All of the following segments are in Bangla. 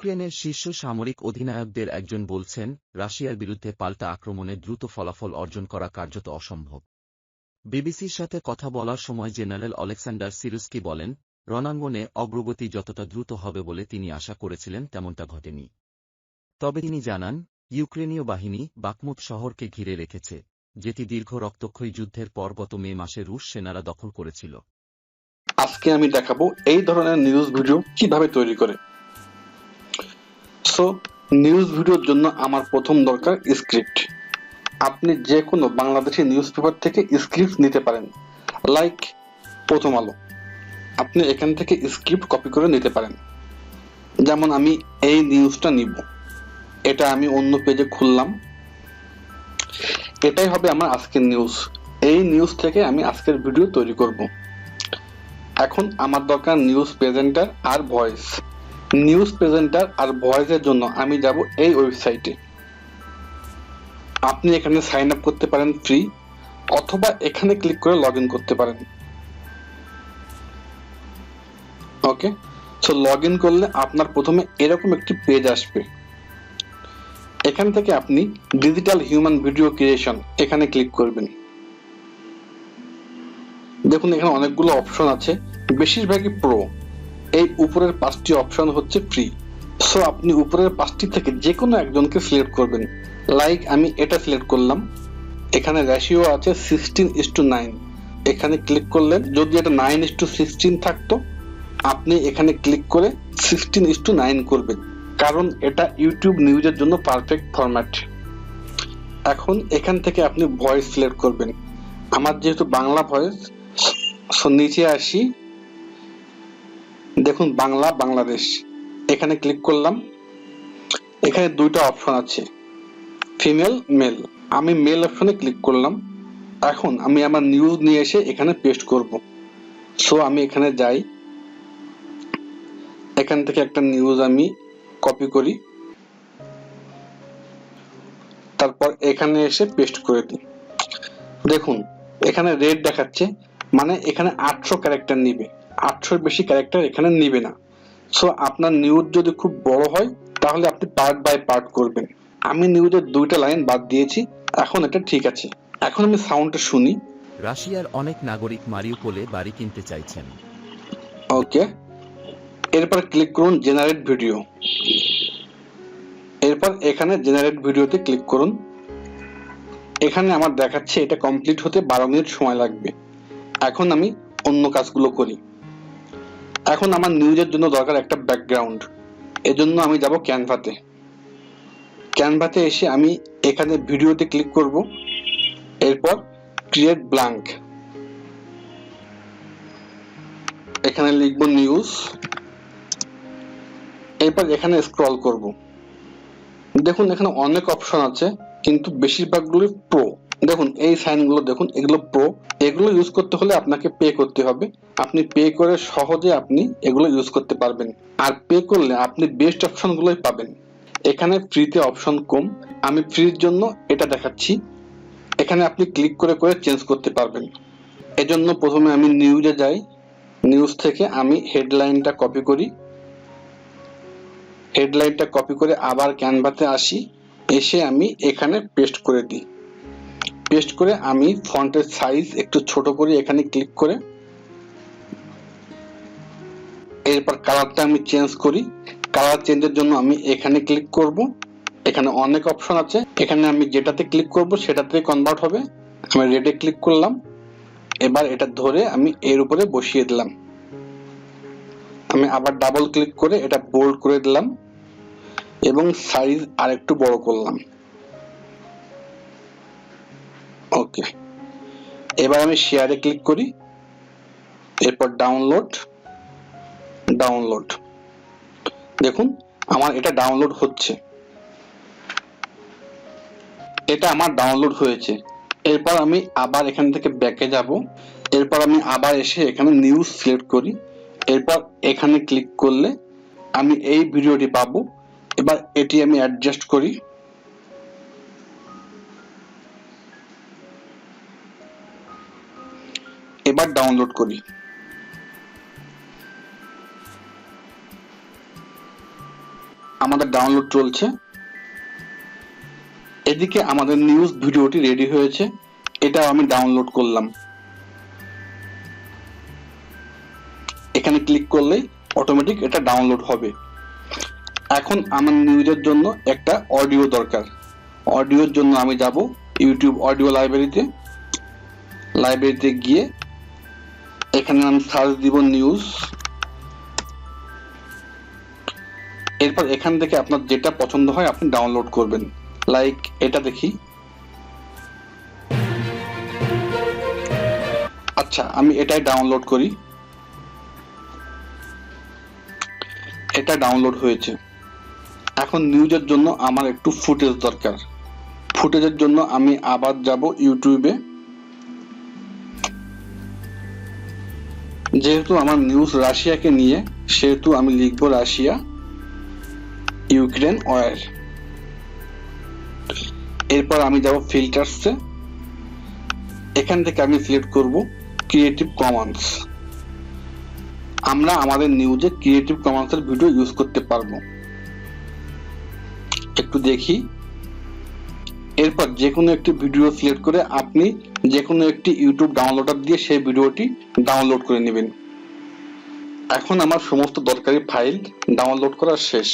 ইউক্রেনের শীর্ষ সামরিক অধিনায়কদের একজন বলছেন, রাশিয়ার বিরুদ্ধে পাল্টা আক্রমণে দ্রুত ফলাফল অর্জন করা কার্যত অসম্ভব। বিবিসির সাথে কথা বলার সময় জেনারেল অলেক্সান্ডার সিরুস্কি বলেন, রণাঙ্গনে অগ্রগতি যতটা দ্রুত হবে বলে তিনি আশা করেছিলেন তেমনটা ঘটেনি। তবে তিনি জানান, ইউক্রেনীয় বাহিনী বাকমুত শহরকে ঘিরে রেখেছে, যেটি দীর্ঘ রক্তক্ষয়ী যুদ্ধের পর গত মে মাসে রুশ সেনারা দখল করেছিল। আজকে আমি দেখাবো এই ধরনের নিউজ ভিডিও কিভাবে তৈরি করে। সো নিউজ ভিডিওর জন্য আমার প্রথম দরকার স্ক্রিপ্ট। আপনি যে কোনো বাংলাদেশি নিউজ পেপার থেকে স্ক্রিপ্ট নিতে পারেন, লাইক প্রথম আলো। আপনি এখান থেকে স্ক্রিপ্ট কপি করে নিতে পারেন। যেমন আমি এই নিউজটা নিব, এটা আমি অন্য পেজে খুললাম। এটাই হবে আমার আজকের নিউজ। এই নিউজ থেকে আমি আজকের ভিডিও তৈরি করব। এখন আমার দরকার নিউজ প্রেজেন্টার আর ভয়েস। নিউজ প্রেজেন্টার আর ভয়েসের জন্য আমি যাব এই ওয়েবসাইটে। আপনি এখানে সাইন আপ করতে পারেন ফ্রি, অথবা এখানে ক্লিক করে লগ ইন করতে পারেন। ওকে, সো লগ ইন করলে আপনার প্রথমে এরকম একটি পেজ আসবে। এখান থেকে আপনি ডিজিটাল হিউম্যান ভিডিও ক্রিয়েশন এখানে ক্লিক করবেন। দেখুন এখানে অনেকগুলো অপশন আছে, বেশিরভাগই প্রো। এই উপরের 5টি অপশন হচ্ছে ফ্রি। সো আপনি উপরের 5টি থেকে যে কোনো একজনকে সিলেক্ট করবেন। লাইক আমি এটা সিলেক্ট করলাম। এখানে রেশিও আছে 16:9। এখানে ক্লিক করলে যদি এটা 9:16 থাকতো, আপনি এখানে ক্লিক করে 16:9 করবেন, কারণ এটা ইউটিউব নিউজের জন্য পারফেক্ট ফরম্যাট। এখন এখান থেকে আপনি ভয়েস সিলেক্ট করবেন। আমার যেহেতু বাংলা ভয়েস, সো নিচে আসি, দেখুন বাংলা বাংলাদেশ, এখানে ক্লিক করলাম। এখানে দুইটা অপশন আছে, ফিমেল মেল। আমি মেল অপশনে ক্লিক করলাম। এখন আমি আমার নিউজ নিয়ে এসে এখানে পেস্ট করব। সো আমি এখানে যাই, এখান থেকে একটা নিউজ আমি কপি করি, তারপর এখানে এসে পেস্ট করে দিই। দেখুন এখানে রেড দেখাচ্ছে, মানে এখানে 800 ক্যারেক্টার নিবে। 800 বেশি ক্যারেক্টার এখানে নিবে না। সো আপনার নিউজ যদি খুব বড় হয়, তাহলে আপনি পার্ট বাই পার্ট করবেন। আমি নিউজের 2টা লাইন বাদ দিয়েছি, এখন এটা ঠিক আছে। এখন আমি সাউন্ডটা শুনি। রাশিয়ার অনেক নাগরিক মারিউপোলে বাড়ি কিনতে চাইছেন। ওকে, এরপর ক্লিক করুন জেনারেট ভিডিও। এরপর এখানে জেনারেট ভিডিওতে ক্লিক করুন। এখানে আমার দেখাচ্ছে এটা কমপ্লিট হতে 12 মিনিট সময় লাগবে। এখন আমি অন্য কাজগুলো করি। এখন আমার নিউজের জন্য দরকার একটা ব্যাকগ্রাউন্ড। এজন্য আমি যাব ক্যানভাতে। ক্যানভাতে এসে আমি এখানে ভিডিওতে ক্লিক করব। এরপর ক্রিয়েট ব্ল্যাঙ্ক, এখানে লিখব নিউজ। এরপর এখানে স্ক্রল করব। দেখুন এখানে অনেক অপশন আছে, কিন্তু বেশিরভাগগুলো প্রো। দেখুন এই সাইনগুলো দেখুন, এগুলো প্রো। এগুলো ইউজ করতে হলে আপনাকে পে করতে হবে। আপনি পে করে সহজে আপনি এগুলো ইউজ করতে পারবেন। আর পে করলে আপনি বেস্ট অপশনগুলোই পাবেন। এখানে ফ্রিতে অপশন কম, আমি ফ্রির জন্য এটা দেখাচ্ছি। এখানে আপনি ক্লিক করে করে চেঞ্জ করতে পারবেন। এজন্য প্রথমে আমি নিউজে যাই। নিউজ থেকে আমি হেডলাইনটা কপি করি। হেডলাইনটা কপি করে আবার ক্যানভাতে আসি, এসে আমি এখানে পেস্ট করে দিই। পেস্ট করে আমি ফন্টের সাইজ একটু ছোট করি, এখানে ক্লিক করে। এরপর কালারটা আমি চেঞ্জ করি। কালার চেঞ্জের জন্য আমি এখানে ক্লিক করব। এখানে অনেক অপশন আছে, এখানে আমি যেটাতে ক্লিক করব সেটাতে কনভার্ট হবে। আমি রেডে ক্লিক করলাম। এবার এটা ধরে আমি এর উপরে বসিয়ে দিলাম। আমি আবার ডাবল ক্লিক করে এটা বোল্ড করে দিলাম এবং সাইজ আরেকটু বড় করলাম। ওকে, এবার আমি শেয়ারে ক্লিক করি। এরপর ডাউনলোড। দেখুন আমার এটা ডাউনলোড হচ্ছে। এটা আমার ডাউনলোড হয়েছে। এরপর আমি আবার এখান থেকে ব্যাকে যাব। এরপর আমি আবার এসে এখানে নিউজ সিলেক্ট করি। এরপর এখানে ক্লিক করলে আমি এই ভিডিওটি পাবো। এবার এটি আমি অ্যাডজাস্ট করি। এবার ডাউনলোড করি। আমাদের ডাউনলোড চলছে। এদিকে আমাদের নিউজ ভিডিওটি রেডি হয়েছে, এটা আমি ডাউনলোড করলাম। এখানে ক্লিক করলেই অটোমেটিক এটা ডাউনলোড হবে। এখন আমার নিউজের জন্য একটা অডিও দরকার। অডিওর জন্য আমি যাব ইউটিউব অডিও লাইব্রেরিতে গিয়ে এখানে আমি সার্চ দিব নিউজ। এরপর এখান থেকে আপনার যেটা পছন্দ হয় আপনি ডাউনলোড করবেন। লাইক এটা দেখি। আচ্ছা, আমি এটাই ডাউনলোড করি। এটা ডাউনলোড হয়েছে। এখন নিউজের জন্য আমার একটু ফুটেজ দরকার। ফুটেজের জন্য আমি আবার যাব ইউটিউবে। যেহেতু আমার নিউজ রাশিয়াকে নিয়ে, সেহেতু আমি লিখব রাশিয়া ইউক্রেন ওয়ার। এরপর আমি যাব ফিল্টারসে। এখান থেকে আমি সিলেক্ট করব ক্রিয়েটিভ কমন্স। আমরা আমাদের নিউজে ক্রিয়েটিভ কমন্সের ভিডিও ইউজ করতে পারবো। একটু দেখি। এরপর যে কোনো একটি ভিডিও সিলেক্ট করে আপনি যে কোনো একটি ইউটিউব ডাউনলোডার দিয়ে সেই ভিডিওটি ডাউনলোড করে নেবেন। এখন আমার সমস্ত দরকারি ফাইল ডাউনলোড করা শেষ।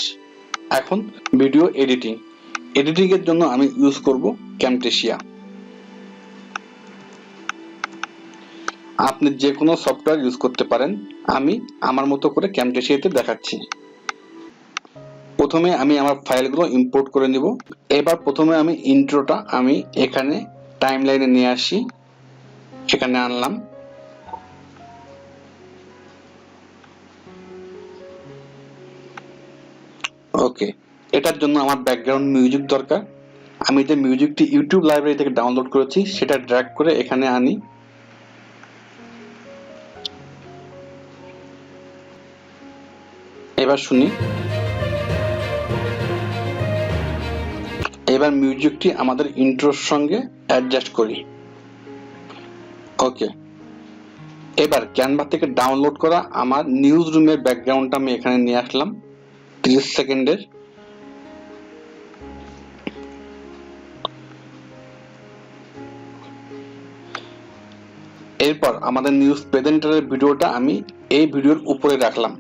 এখন ভিডিও এডিটিং এর জন্য আমি ইউজ করব ক্যামটেসিয়া। আপনি যে কোনো সফটওয়্যার ইউজ করতে পারেন, আমি আমার মতো করে ক্যামটেসিয়াতে দেখাচ্ছি। প্রথমে আমি আমার ফাইলগুলো ইম্পোর্ট করে নিব। এবার প্রথমে আমি ইন্ট্রোটা আমি এখানে টাইমলাইনে নিয়ে আসি। এখানে আনলাম। ওকে, এটার জন্য আমার ব্যাকগ্রাউন্ড মিউজিক দরকার। আমি যে মিউজিকটি ইউটিউব লাইব্রেরি থেকে ডাউনলোড করেছি সেটা ড্র্যাগ করে এখানে আনি। এবার শুনি। এবার মিউজিকটি আমাদের ইন্ট্রোর সঙ্গে অ্যাডজাস্ট করি। ওকে, এবার ক্যানভা থেকে ডাউনলোড করা আমার নিউজ রুমের ব্যাকগ্রাউন্ডটা আমি এখানে নিয়ে আসলাম 30 সেকেন্ডের। এরপর আমাদের নিউজ প্রেজেন্টারের ভিডিওটা আমি এই ভিডিওর উপরে রাখলাম।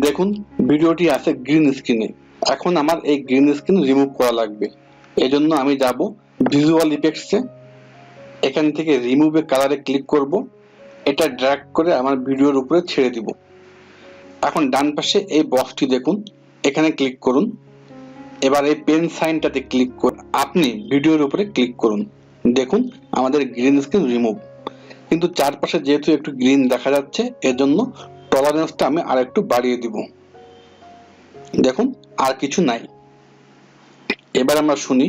দেখুন ভিডিওটি আছে গ্রিন স্ক্রিনে। এখন আমার এই গ্রিন স্ক্রিন রিমুভ করা লাগবে। এজন্য আমি যাব ভিজুয়াল ইফেক্টসে। এখান থেকে রিমুভ কালারে ক্লিক করব। এটা ড্র্যাগ করে আমার ভিডিওর উপরে ছেড়ে দিব। এখন ডান পাশে এই বক্সটি দেখুন, এখানে ক্লিক করুন। এবার এই পেন সাইনটাতে ক্লিক করে আপনি ভিডিওর উপরে ক্লিক করুন। দেখুন আমাদের গ্রিন স্ক্রিন রিমুভ। কিন্তু চারপাশে যেহেতু একটু গ্রিন দেখা যাচ্ছে, এজন্য টলারেন্সটা আমি আরেকটু বাড়িয়ে দিব। দেখুন আর কিছু নাই। এবার আমরা শুনি।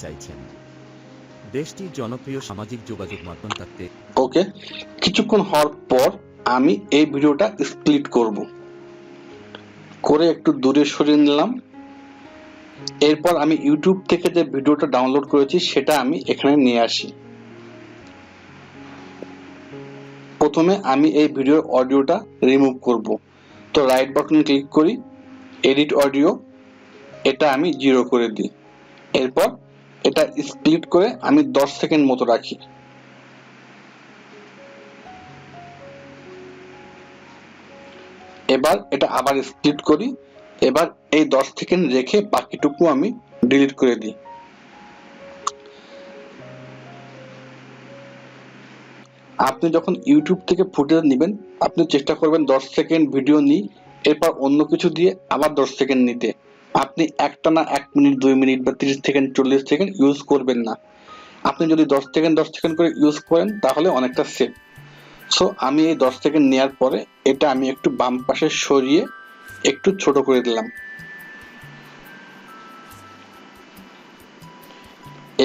চাইছেন দেশটির জনপ্রিয় সামাজিক যোগাযোগ মাধ্যম থাকতে। ওকে, কিছুক্ষণ হওয়ার পর আমি এই ভিডিওটা স্প্লিট করব। করে একটু দূরে সরিয়ে নিলাম। এরপর আমি ইউটিউব থেকে যে ভিডিওটা ডাউনলোড করেছি সেটা আমি এখানে নিয়ে আসি। প্রথমে আমি এই ভিডিওর অডিওটা রিমুভ করব। তো রাইট বাটন ক্লিক করি, এডিট অডিও, এটা আমি 0 করে দিই। এরপর এটা স্প্লিট করে আমি 10 সেকেন্ড মতো রাখি। এবার এটা আবার স্প্লিট করি। এবার এই 10 সেকেন্ড রেখে বাকিটুকু আমি ডিলিট করে দিই। আপনি যখন ইউটিউব থেকে ফুটেজ নেবেন, আপনি চেষ্টা করবেন 10 সেকেন্ড ভিডিও নিই, এরপর অন্য কিছু দিয়ে আবার 10 সেকেন্ড নিতে। আপনি একটানা 1 মিনিট 2 মিনিট বা 30 সেকেন্ড 40 সেকেন্ড ইউজ করবেন না। আপনি যদি 10 সেকেন্ড করে ইউজ করেন তাহলে অনেকটা সেফ। সো আমি এই 10 সেকেন্ড নেওয়ার পরে এটা আমি একটু বাম পাশে সরিয়ে একটু ছোট করে দিলাম।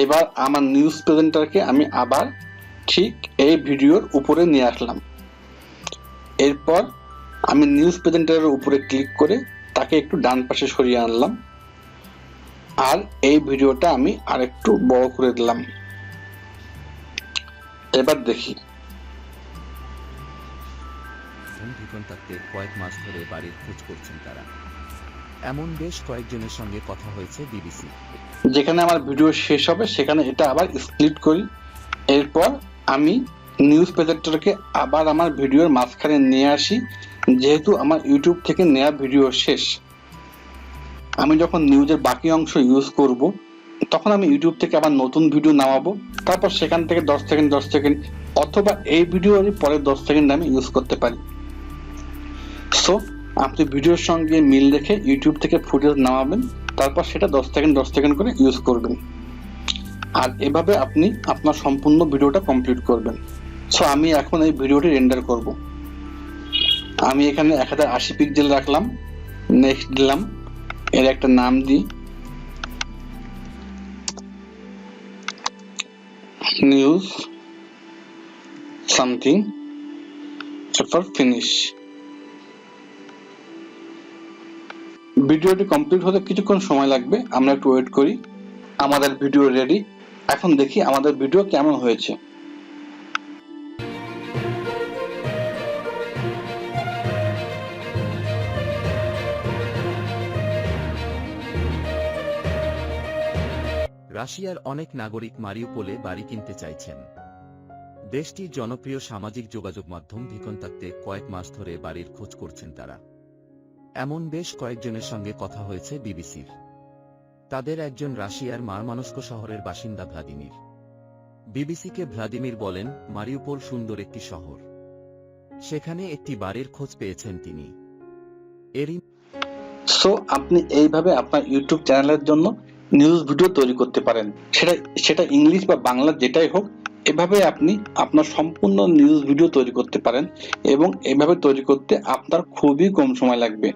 এবার আমার নিউজ প্রেজেন্টারকে আমি আবার ঠিক এই ভিডিওর উপরে নিয়ে আসলাম। এরপর আমি নিউজ প্রেজেন্টারের উপরে ক্লিক করে তাকে একটু ডান পাশে সরিয়ে আনলাম। আর এই ভিডিওটা আমি আরেকটু বড় করে দিলাম। এবার দেখি। থাকতে কয়েক মাস ধরে বাড়ির খোঁজ করছেন তারা। এমন বেশ কয়েকজনের সঙ্গে কথা হয়েছে বিবিসি। যেখানে আমার ভিডিও শেষ হবে সেখানে এটা আবার স্প্লিট করি, এরপর আমি নিউজ প্রেজেন্টারকে আবার আমার ভিডিওর মাঝখানে নিয়ে আসি। যেহেতু আমার ইউটিউব থেকে নেওয়া ভিডিও শেষ, আমি যখন নিউজের বাকি অংশ ইউজ করব তখন আমি ইউটিউব থেকে আবার নতুন ভিডিও নামাবো, তারপর সেখান থেকে 10 সেকেন্ড অথবা এই ভিডিওরই পরে 10 সেকেন্ড আমি ইউজ করতে পারি। সো আপনি ভিডিওর সঙ্গে মিল রেখে ইউটিউব থেকে ফুটেজ নামাবেন, তারপর সেটা 10 সেকেন্ড করে ইউজ করবেন, আর এভাবে আপনি আপনার সম্পূর্ণ ভিডিওটা কমপ্লিট করবেন। সো আমি এখন এই ভিডিওটি রেন্ডার করব। আমি এখানে 1080 পিক্সেল রাখলাম, নেক্সট দিলাম, এর একটা নাম দিই নিউজ সামথিং, তারপর ফিনিশ। ভিডিওটি কমপ্লিট হতে কিছুক্ষণ সময় লাগবে, আমরা একটু ওয়েট করি। আমাদের ভিডিও রেডি, এখন দেখি আমাদের ভিডিও কেমন হয়েছে। রাশিয়ার অনেক নাগরিক মারিউপোলে বাড়ি কিনতে চাইছেন। দেশটির জনপ্রিয় সামাজিক যোগাযোগ মাধ্যম ভিকন্তাক্তে কয়েক মাস ধরে বাড়ির খোঁজ করছেন তারা। এমন বেশ কয়েকজনের সঙ্গে কথা হয়েছে বিবিসির। তাদের একজন রাশিয়ার মারমানস্ক শহরের বাসিন্দা ভ্লাদিমির। বিবিসিকে ভ্লাদিমির বলেন, মারিউপোল সুন্দর একটি শহর, সেখানে একটি বাড়ির খোঁজ পেয়েছেন তিনি। এরই সো আপনি এইভাবে আপনার ইউটিউব চ্যানেলের জন্য নিউজ ভিডিও তৈরি করতে পারেন, সেটা ইংলিশ বা বাংলা যেটাই হোক। এভাবে আপনি আপনার সম্পূর্ণ নিউজ ভিডিও তৈরি করতে পারেন এবং এভাবে তৈরি করতে আপনার খুবই কম সময় লাগবে।